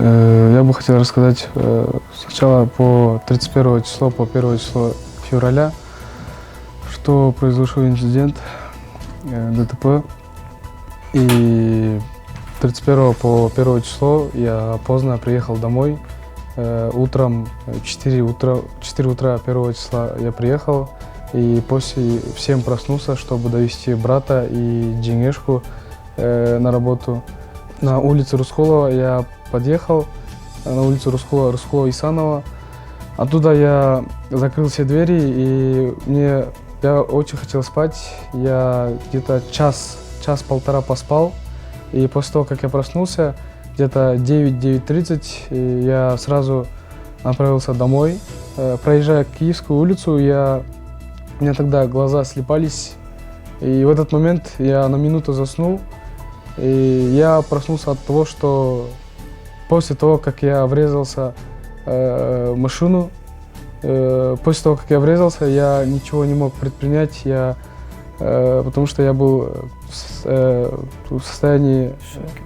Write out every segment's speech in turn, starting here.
Я бы хотел рассказать сначала по 31 число, по 1 число февраля, что произошел инцидент ДТП. И 31 по 1 число я поздно приехал домой. Утром, 4 утра 1 числа я приехал. И после в 7 проснулся, чтобы довести брата и Денежку на работу. На улице Рускулова я подъехал, на улицу Рускулова Исанова. Оттуда я закрыл все двери, и я очень хотел спать. Я где-то час-полтора поспал. И после того, как я проснулся, где-то 9-9:30, я сразу направился домой. Проезжая Киевскую улицу, у меня тогда глаза слепались. И в этот момент я на минуту заснул. И я проснулся от того, что после того, как я врезался в машину, после того, как я врезался, я ничего не мог предпринять, потому что я был в состоянии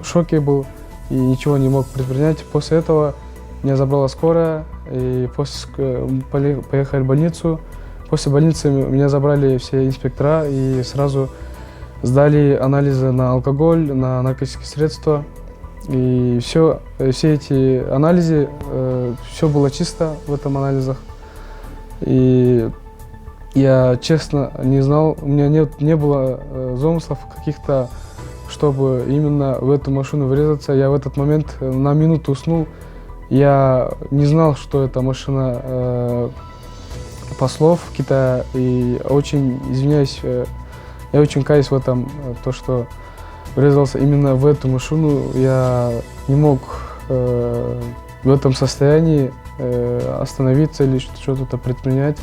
шоке был и ничего не мог предпринять. После этого меня забрала скорая, и поехали в больницу. После больницы меня забрали все инспектора и сразу сдали анализы на алкоголь, на наркотические средства. И все эти анализы, все было чисто в этом анализах. И я честно не знал, у меня не было замыслов каких-то, чтобы именно в эту машину врезаться. Я в этот момент на минуту уснул. Я не знал, что это машина послов Китая. И очень извиняюсь, я очень каюсь в этом, то, что врезался именно в эту машину. Я не мог в этом состоянии остановиться или что-то предпринять.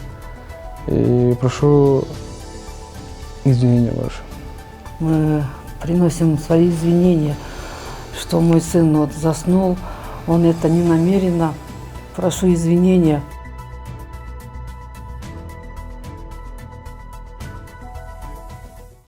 И прошу извинения ваши. Мы приносим свои извинения, что мой сын заснул. Он это не намеренно. Прошу извинения.